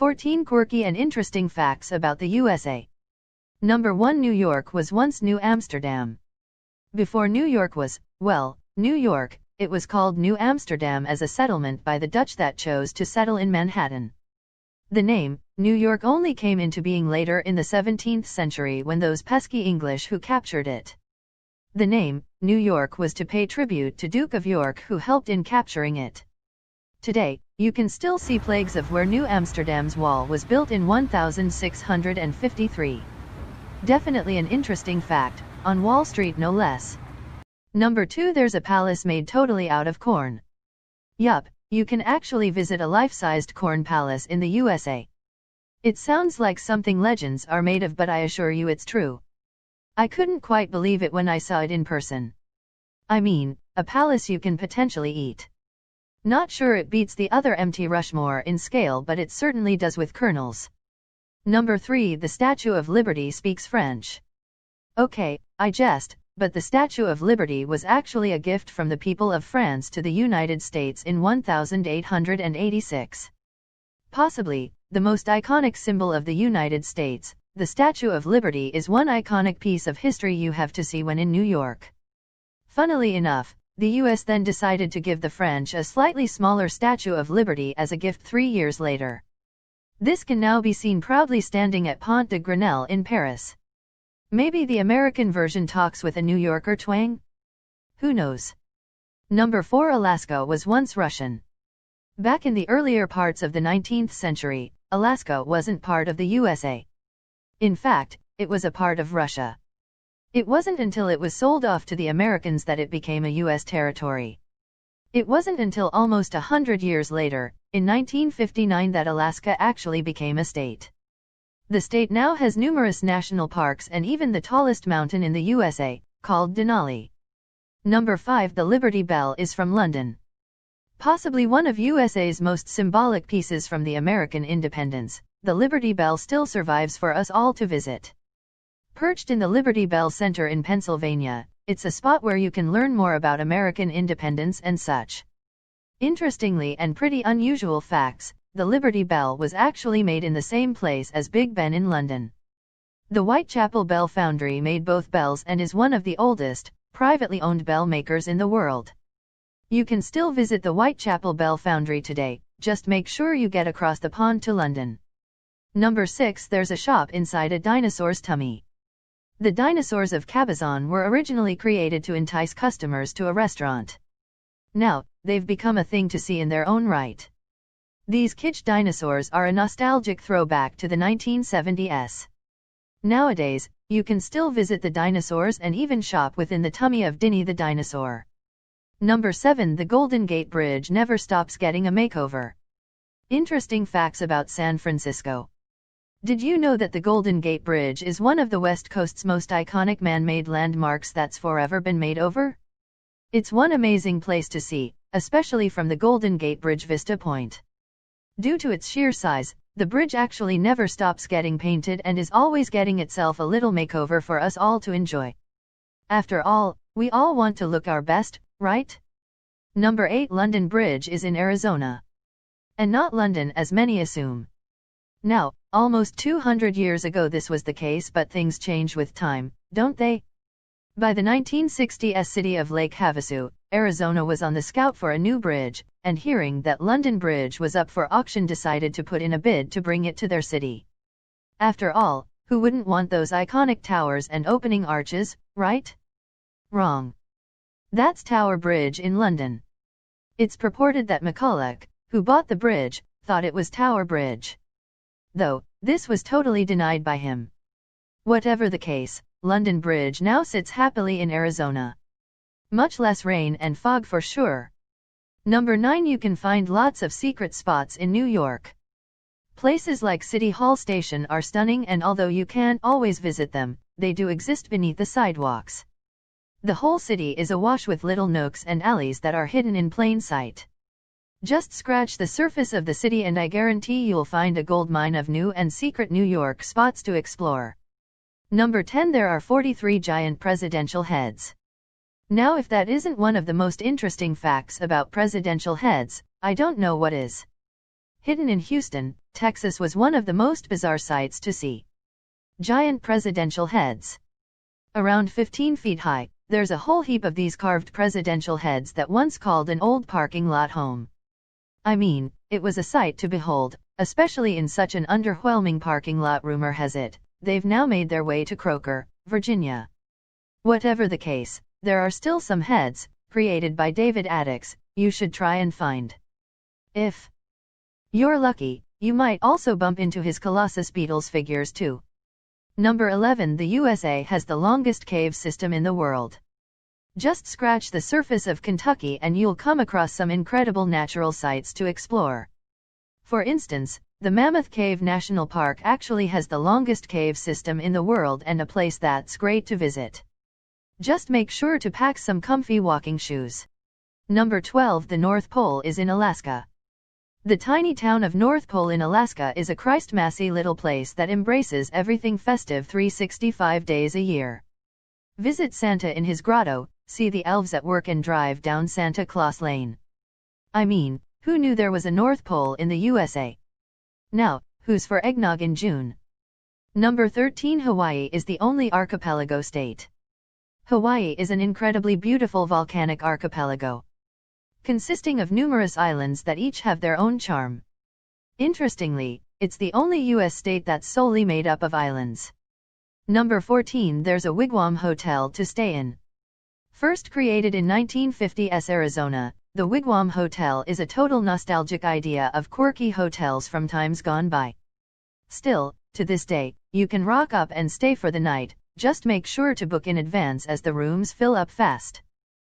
14 Quirky and interesting facts about the USA. Number 1. New York was once New Amsterdam. Before New York was, well, New York, it was called New Amsterdam as a settlement by the Dutch that chose to settle in Manhattan. The name, New York, only came into being later in the 17th century when those pesky English who captured it. The name, New York, was to pay tribute to Duke of York who helped in capturing it. Today, you can still see plagues of where New Amsterdam's wall was built in 1653. Definitely an interesting fact, on Wall Street no less. Number 2. There's a palace made totally out of corn. Yup, you can actually visit a life-sized corn palace in the USA. It sounds like something legends are made of, but I assure you it's true. I couldn't quite believe it when I saw it in person. I mean, a palace you can potentially eat. Not sure it beats the other Mt. Rushmore in scale, but it certainly does with kernels. Number 3. The Statue of Liberty speaks French. Okay, I jest, but the Statue of Liberty was actually a gift from the people of France to the United States in 1886. Possibly, the most iconic symbol of the United States, the Statue of Liberty is one iconic piece of history you have to see when in New York. Funnily enough, the US then decided to give the French a slightly smaller Statue of Liberty as a gift 3 years later. This can now be seen proudly standing at Pont de Grenelle in Paris. Maybe the American version talks with a New Yorker twang? Who knows? Number 4. Alaska was once Russian. Back in the earlier parts of the 19th century, Alaska wasn't part of the USA. In fact, it was a part of Russia. It wasn't until it was sold off to the Americans that it became a US territory. It wasn't until almost 100 years later, in 1959, that Alaska actually became a state. The state now has numerous national parks and even the tallest mountain in the USA, called Denali. Number 5. The Liberty Bell is from London. Possibly one of USA's most symbolic pieces from the American independence, the Liberty Bell still survives for us all to visit. Perched in the Liberty Bell Center in Pennsylvania, it's a spot where you can learn more about American independence and such. Interestingly and pretty unusual facts, the Liberty Bell was actually made in the same place as Big Ben in London. The Whitechapel Bell Foundry made both bells and is one of the oldest, privately owned bell makers in the world. You can still visit the Whitechapel Bell Foundry today, just make sure you get across the pond to London. Number 6. There's a shop inside a dinosaur's tummy. The dinosaurs of Cabazon were originally created to entice customers to a restaurant. Now, they've become a thing to see in their own right. These kitsch dinosaurs are a nostalgic throwback to the 1970s. Nowadays, you can still visit the dinosaurs and even shop within the tummy of Dinny the dinosaur. Number 7. The Golden Gate Bridge never stops getting a makeover. Interesting facts about San Francisco. Did you know that the Golden Gate Bridge is one of the West Coast's most iconic man-made landmarks that's forever been made over? It's one amazing place to see, especially from the Golden Gate Bridge Vista Point. Due to its sheer size, the bridge actually never stops getting painted and is always getting itself a little makeover for us all to enjoy. After all, we all want to look our best, right? Number 8. London Bridge is in Arizona. And not London as many assume. Now, almost 200 years ago this was the case, but things change with time, don't they? By the 1960s, city of Lake Havasu, Arizona was on the scout for a new bridge, and hearing that London Bridge was up for auction decided to put in a bid to bring it to their city. After all, who wouldn't want those iconic towers and opening arches, right? Wrong. That's Tower Bridge in London. It's purported that McCulloch, who bought the bridge, thought it was Tower Bridge. Though, this was totally denied by him. Whatever the case, London Bridge now sits happily in Arizona. Much less rain and fog for sure. Number 9. You can find lots of secret spots in New York. Places like City Hall Station are stunning, and although you can't always visit them, they do exist beneath the sidewalks. The whole city is awash with little nooks and alleys that are hidden in plain sight. Just scratch the surface of the city and I guarantee you'll find a gold mine of new and secret New York spots to explore. Number 10. There are 43 giant presidential heads. Now if that isn't one of the most interesting facts about presidential heads, I don't know what is. Hidden in Houston, Texas was one of the most bizarre sights to see. Giant presidential heads. Around 15 feet high, there's a whole heap of these carved presidential heads that once called an old parking lot home. I mean, it was a sight to behold, especially in such an underwhelming parking lot. Rumor has it, they've now made their way to Croker, Virginia. Whatever the case, there are still some heads, created by David Addix, you should try and find. If you're lucky, you might also bump into his Colossus Beatles figures too. Number 11. The USA has the longest cave system in the world. Just scratch the surface of Kentucky and you'll come across some incredible natural sights to explore. For instance, the Mammoth Cave National Park actually has the longest cave system in the world and a place that's great to visit. Just make sure to pack some comfy walking shoes. Number 12. The North Pole is in Alaska. The tiny town of North Pole in Alaska is a Christmassy little place that embraces everything festive 365 days a year. Visit Santa in his grotto, see the elves at work and drive down Santa Claus Lane. I mean, who knew there was a North Pole in the USA? Now, who's for eggnog in June? Number 13. Hawaii is the only archipelago state. Hawaii is an incredibly beautiful volcanic archipelago, consisting of numerous islands that each have their own charm. Interestingly, it's the only U.S. state that's solely made up of islands. Number 14. There's a Wigwam hotel to stay in. First created in 1950s Arizona, the Wigwam Hotel is a total nostalgic idea of quirky hotels from times gone by. Still, to this day, you can rock up and stay for the night, just make sure to book in advance as the rooms fill up fast.